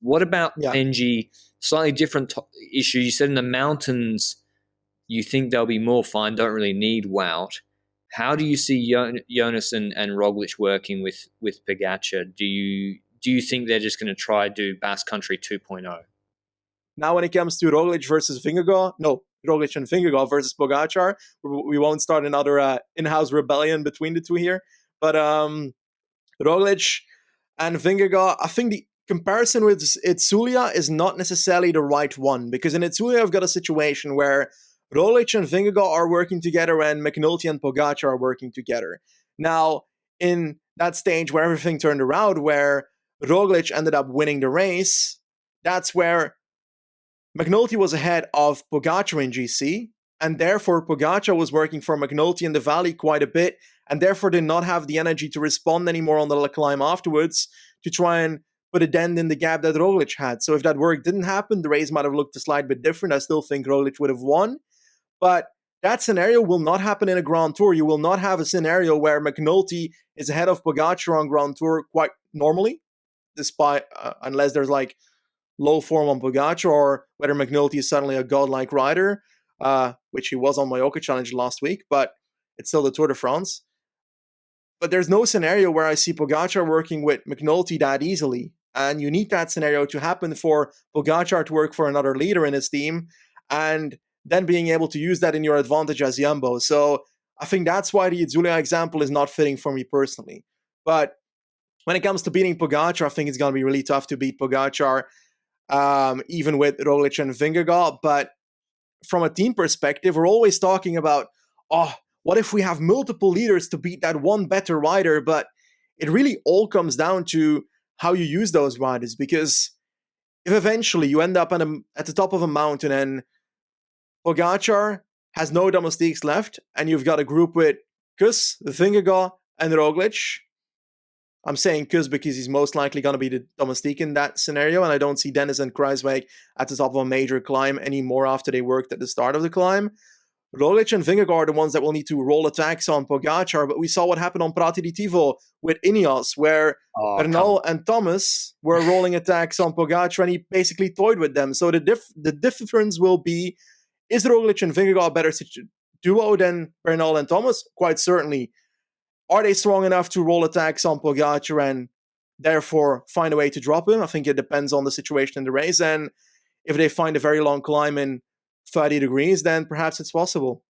What about Benji? Slightly different issue. You said in the mountains, you think they'll be more fine, don't really need Wout. How do you see Jonas and Roglič working with Pogačar? Do you think they're just going to try do Basque Country 2.0? Now when it comes to Roglič versus Vingegaard, Roglič and Vingegaard versus Pogačar, we won't start another in-house rebellion between the two here. But Roglič and Vingegaard, I think the comparison with Itzulia is not necessarily the right one, because in Itzulia I've got a situation where Roglič and Vingegaard are working together and McNulty and Pogačar are working together. Now, in that stage where everything turned around, where Roglič ended up winning the race, that's where McNulty was ahead of Pogačar in GC, and therefore Pogačar was working for McNulty in the valley quite a bit, and therefore did not have the energy to respond anymore on the climb afterwards to try and put a dent in the gap that Roglič had. So if that work didn't happen, the race might have looked a slight bit different. I still think Roglič would have won. But that scenario will not happen in a Grand Tour. You will not have a scenario where McNulty is ahead of Pogačar on Grand Tour quite normally, despite unless there's like low form on Pogačar, or whether McNulty is suddenly a godlike rider, which he was on Mallorca Challenge last week, but it's still the Tour de France. But there's no scenario where I see Pogačar working with McNulty that easily. And you need that scenario to happen for Pogačar to work for another leader in his team, and then being able to use that in your advantage as Jumbo. So I think that's why the Itzulia example is not fitting for me personally. But when it comes to beating Pogačar, I think it's going to be really tough to beat Pogačar, even with Roglič and Vingegaard. But from a team perspective, we're always talking about, what if we have multiple leaders to beat that one better rider? But it really all comes down to how you use those riders. Because if eventually you end up at the top of a mountain and Pogačar has no domestiques left, and you've got a group with Kuss, Vingegaard, and Roglič. I'm saying Kuss because he's most likely going to be the domestique in that scenario, and I don't see Dennis and Kruijswijk at the top of a major climb anymore after they worked at the start of the climb. Roglič and Vingegaard are the ones that will need to roll attacks on Pogačar, but we saw what happened on Prati di Tivo with Ineos, where Bernal and Thomas were rolling attacks on Pogačar, and he basically toyed with them. So the difference will be, is Roglič and Vingegaard a better duo than Bernal and Thomas? Quite certainly. Are they strong enough to roll attacks on Pogačar and therefore find a way to drop him? I think it depends on the situation in the race. And if they find a very long climb in 30 degrees, then perhaps it's possible.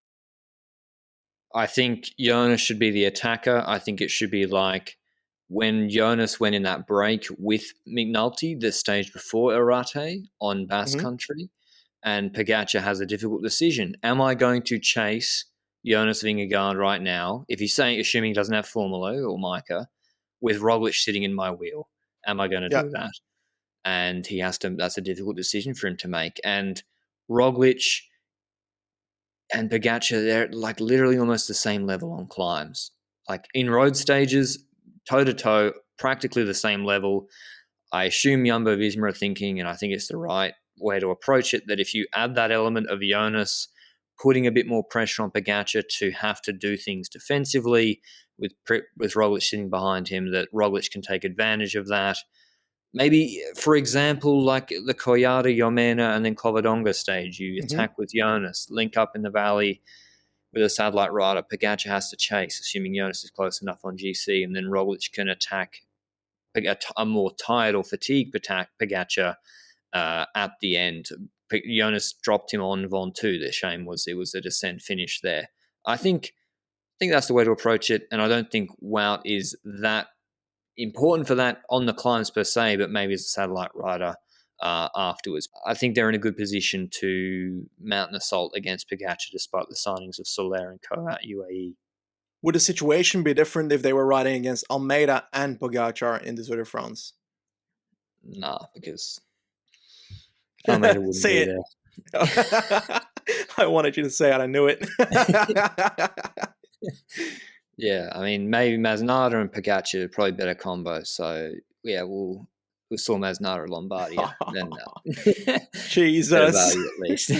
I think Jonas should be the attacker. I think it should be like when Jonas went in that break with McNulty, the stage before Arate on Basque Country, and Pogačar has a difficult decision. Am I going to chase Jonas Vingegaard right now, if he's saying, assuming he doesn't have Formula or Mica, with Roglič sitting in my wheel? Am I going to do that? And he has to. That's a difficult decision for him to make. And Roglič and Pogačar, they're like literally almost the same level on climbs. Like in road stages, toe-to-toe, practically the same level. I assume Jumbo-Visma are thinking, and I think it's the right way to approach it, that if you add that element of Jonas putting a bit more pressure on Pogačar to have to do things defensively with Roglič sitting behind him, that Roglič can take advantage of that. Maybe, for example, like the Collada, Jomena, and then Covadonga stage, you attack with Jonas, link up in the valley with a satellite rider. Pogačar has to chase, assuming Jonas is close enough on GC, and then Roglič can attack a more tired or fatigued Pogačar at the end. Jonas dropped him on Ventoux. The shame was it was a descent finish there. I think that's the way to approach it, and I don't think Wout is that important for that on the climbs per se, but maybe as a satellite rider afterwards. I think they're in a good position to mount an assault against Pogačar despite the signings of Soler and Co at UAE. Would the situation be different if they were riding against Almeida and Pogačar in the Tour de France? Nah, because Almeida wouldn't say be it. there. I wanted you to say it. I knew it. Yeah, I mean, maybe Masnada and Pogačar are probably better combo. So, yeah, we saw Masnada at Lombardia. Then Jesus. Better value at least.